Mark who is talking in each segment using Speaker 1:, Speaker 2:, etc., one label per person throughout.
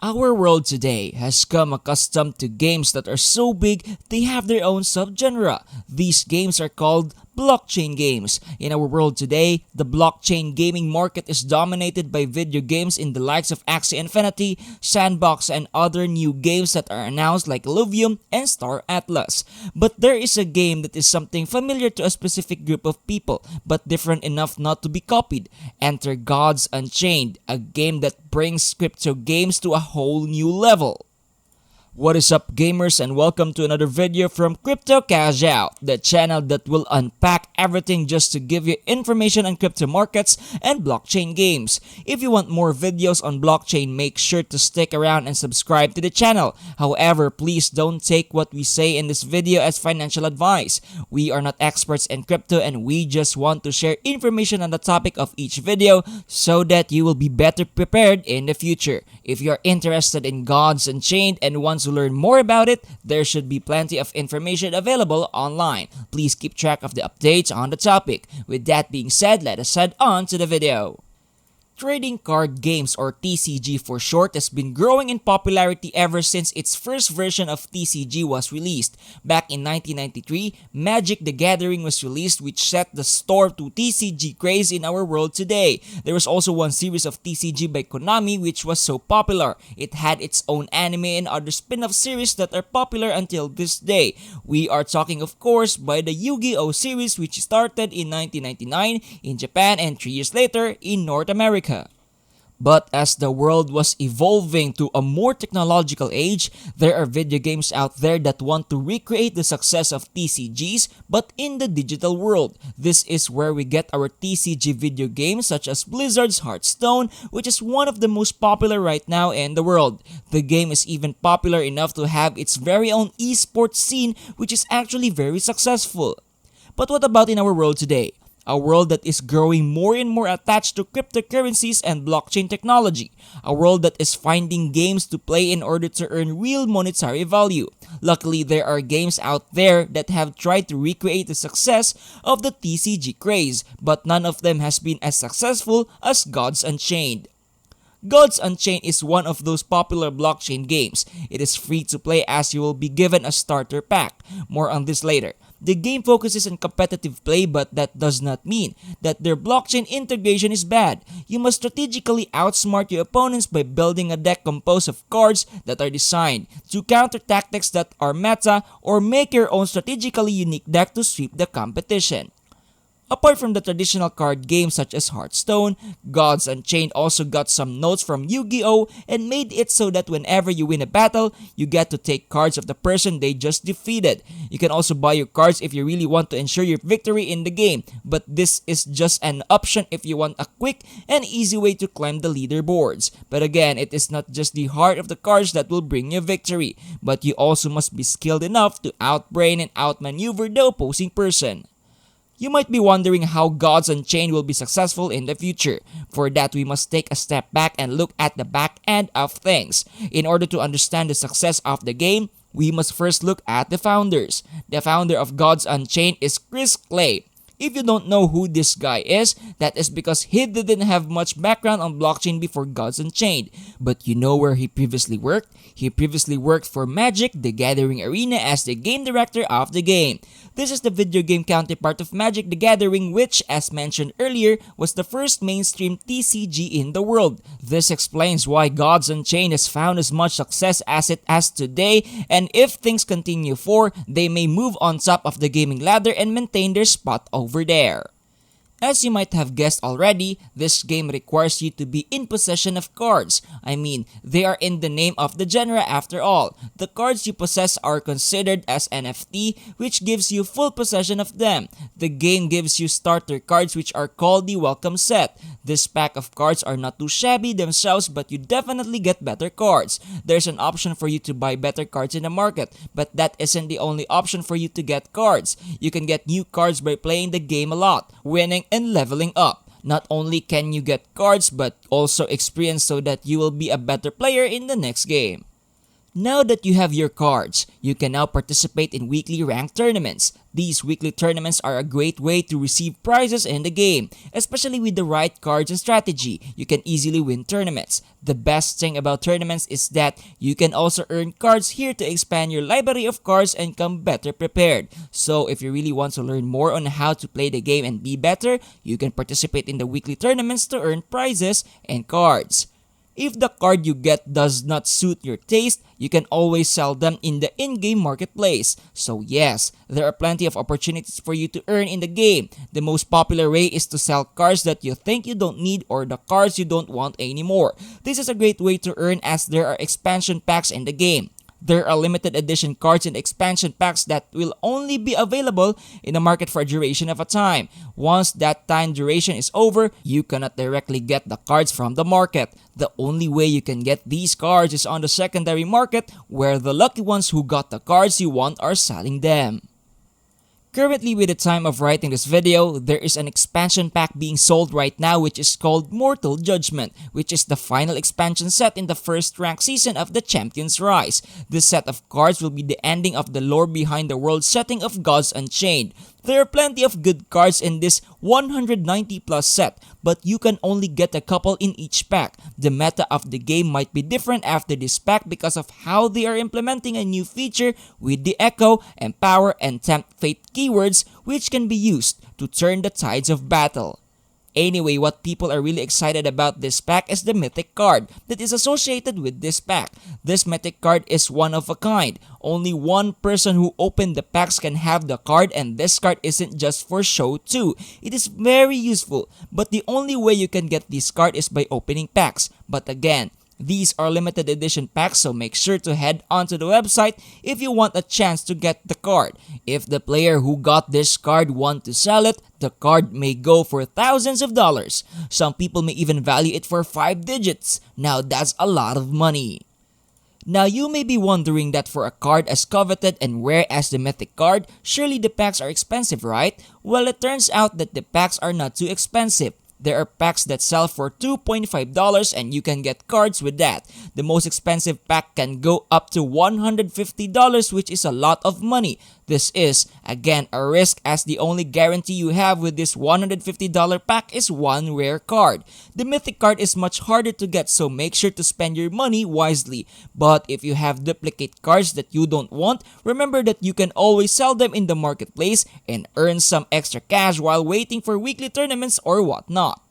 Speaker 1: Our world today has come accustomed to games that are so big they have their own subgenre. These games are called blockchain games. In our world today, the blockchain gaming market is dominated by video games in the likes of Axie Infinity, Sandbox, and other new games that are announced like Illuvium and Star Atlas. But there is a game that is something familiar to a specific group of people, but different enough not to be copied. Enter Gods Unchained, a game that brings crypto games to a whole new level. What is up, gamers, and welcome to another video from Crypto Cash Out, the channel that will unpack everything just to give you information on crypto markets and blockchain games. If you want more videos on blockchain, make sure to stick around and subscribe to the channel. However, please don't take what we say in this video as financial advice. We are not experts in crypto and we just want to share information on the topic of each video so that you will be better prepared in the future. If you are interested in Gods Unchained and want to learn more about it, there should be plenty of information available online. Please keep track of the updates on the topic. With that being said, let us head on to the video. Trading card games, or TCG for short, has been growing in popularity ever since its first version of TCG was released. Back in 1993, Magic the Gathering was released, which set the store to TCG craze in our world today. There was also one series of TCG by Konami which was so popular. It had its own anime and other spin-off series that are popular until this day. We are talking, of course, by the Yu-Gi-Oh series, which started in 1999 in Japan and 3 years later in North America. But as the world was evolving to a more technological age, there are video games out there that want to recreate the success of TCGs but in the digital world. This is where we get our TCG video games such as Blizzard's Hearthstone, which is one of the most popular right now in the world. The game is even popular enough to have its very own esports scene, which is actually very successful. But what about in our world today? A world that is growing more and more attached to cryptocurrencies and blockchain technology. A world that is finding games to play in order to earn real monetary value. Luckily, there are games out there that have tried to recreate the success of the TCG craze, but none of them has been as successful as Gods Unchained. Gods Unchained is one of those popular blockchain games. It is free to play as you will be given a starter pack. More on this later. The game focuses on competitive play, but that does not mean that their blockchain integration is bad. You must strategically outsmart your opponents by building a deck composed of cards that are designed to counter tactics that are meta, or make your own strategically unique deck to sweep the competition. Apart from the traditional card games such as Hearthstone, Gods Unchained also got some notes from Yu-Gi-Oh! And made it so that whenever you win a battle, you get to take cards of the person they just defeated. You can also buy your cards if you really want to ensure your victory in the game, but this is just an option if you want a quick and easy way to climb the leaderboards. But again, it is not just the heart of the cards that will bring you victory, but you also must be skilled enough to outbrain and outmaneuver the opposing person. You might be wondering how Gods Unchained will be successful in the future. For that, we must take a step back and look at the back end of things. In order to understand the success of the game, we must first look at the founders. The founder of Gods Unchained is Chris Clay. If you don't know who this guy is, that is because he didn't have much background on blockchain before Gods Unchained. But you know where he previously worked? He previously worked for Magic the Gathering Arena as the game director of the game. This is the video game counterpart of Magic the Gathering, which, as mentioned earlier, was the first mainstream TCG in the world. This explains why Gods Unchained has found as much success as it has today, and if things continue they may move on top of the gaming ladder and maintain their spot over there. As you might have guessed already, this game requires you to be in possession of cards. I mean, they are in the name of the genre after all. The cards you possess are considered as NFT, which gives you full possession of them. The game gives you starter cards which are called the Welcome Set. This pack of cards are not too shabby themselves, but you definitely get better cards. There's an option for you to buy better cards in the market, but that isn't the only option for you to get cards. You can get new cards by playing the game a lot, winning and leveling up. Not only can you get cards, but also experience so that you will be a better player in the next game. Now that you have your cards, you can now participate in weekly ranked tournaments. These weekly tournaments are a great way to receive prizes in the game, especially with the right cards and strategy. You can easily win tournaments. The best thing about tournaments is that you can also earn cards here to expand your library of cards and come better prepared. So if you really want to learn more on how to play the game and be better, you can participate in the weekly tournaments to earn prizes and cards. If the card you get does not suit your taste, you can always sell them in the in-game marketplace. So yes, there are plenty of opportunities for you to earn in the game. The most popular way is to sell cards that you think you don't need or the cards you don't want anymore. This is a great way to earn as there are expansion packs in the game. There are limited edition cards and expansion packs that will only be available in the market for a duration of a time. Once that time duration is over, you cannot directly get the cards from the market. The only way you can get these cards is on the secondary market, where the lucky ones who got the cards you want are selling them. Currently, with the time of writing this video, there is an expansion pack being sold right now which is called Mortal Judgment, which is the final expansion set in the first rank season of the Champion's Rise. This set of cards will be the ending of the lore behind the world setting of Gods Unchained. There are plenty of good cards in this 190 plus set, but you can only get a couple in each pack. The meta of the game might be different after this pack because of how they are implementing a new feature with the Echo, Empower, and Tempt Fate keywords, which can be used to turn the tides of battle. Anyway, what people are really excited about this pack is the mythic card that is associated with this pack. This mythic card is one of a kind. Only one person who opened the packs can have the card, and this card isn't just for show too. It is very useful, but the only way you can get this card is by opening packs. But again, these are limited edition packs, so make sure to head onto the website if you want a chance to get the card. If the player who got this card want to sell it, the card may go for thousands of dollars. Some people may even value it for 5 digits. Now that's a lot of money. Now you may be wondering that for a card as coveted and rare as the mythic card, surely the packs are expensive, right? Well, it turns out that the packs are not too expensive. There are packs that sell for $2.5 and you can get cards with that. The most expensive pack can go up to $150, which is a lot of money. This is, again, a risk as the only guarantee you have with this $150 pack is one rare card. The mythic card is much harder to get, so make sure to spend your money wisely. But if you have duplicate cards that you don't want, remember that you can always sell them in the marketplace and earn some extra cash while waiting for weekly tournaments or whatnot.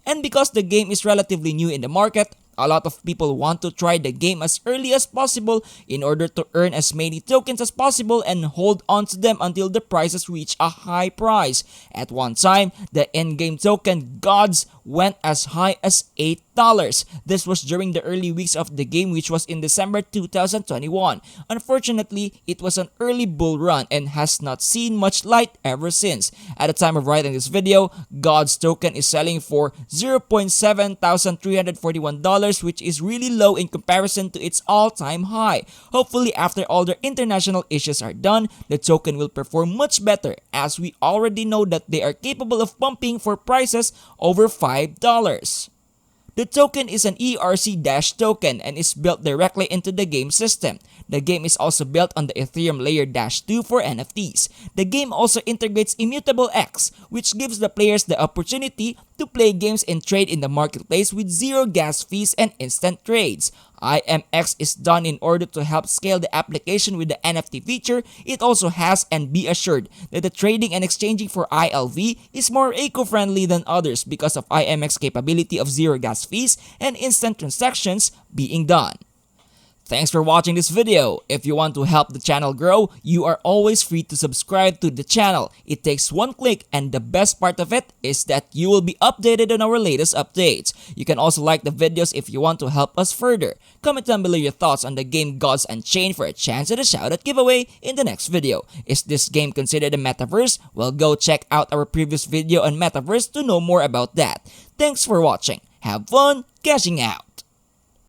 Speaker 1: And because the game is relatively new in the market, a lot of people want to try the game as early as possible in order to earn as many tokens as possible and hold on to them until the prices reach a high price. At one time, the in-game token Gods went as high as $8. This was during the early weeks of the game, which was in December 2021. Unfortunately, it was an early bull run and has not seen much light ever since. At the time of writing this video, God's token is selling for $0.7341, which is really low in comparison to its all-time high. Hopefully, after all their international issues are done, the token will perform much better, as we already know that they are capable of pumping for prices over $5. The token is an ERC- token and is built directly into the game system. The game is also built on the Ethereum Layer -2 for NFTs. The game also integrates Immutable X, which gives the players the opportunity to play games and trade in the marketplace with zero gas fees and instant trades. IMX is done in order to help scale the application with the NFT feature it also has, and be assured that the trading and exchanging for ILV is more eco-friendly than others because of IMX capability of zero gas fees and instant transactions being done. Thanks for watching this video. If you want to help the channel grow, you are always free to subscribe to the channel. It takes one click, and the best part of it is that you will be updated on our latest updates. You can also like the videos if you want to help us further. Comment down below your thoughts on the game Gods Unchained for a chance at a shoutout giveaway in the next video. Is this game considered a metaverse? Well, go check out our previous video on metaverse to know more about that. Thanks for watching. Have fun cashing out!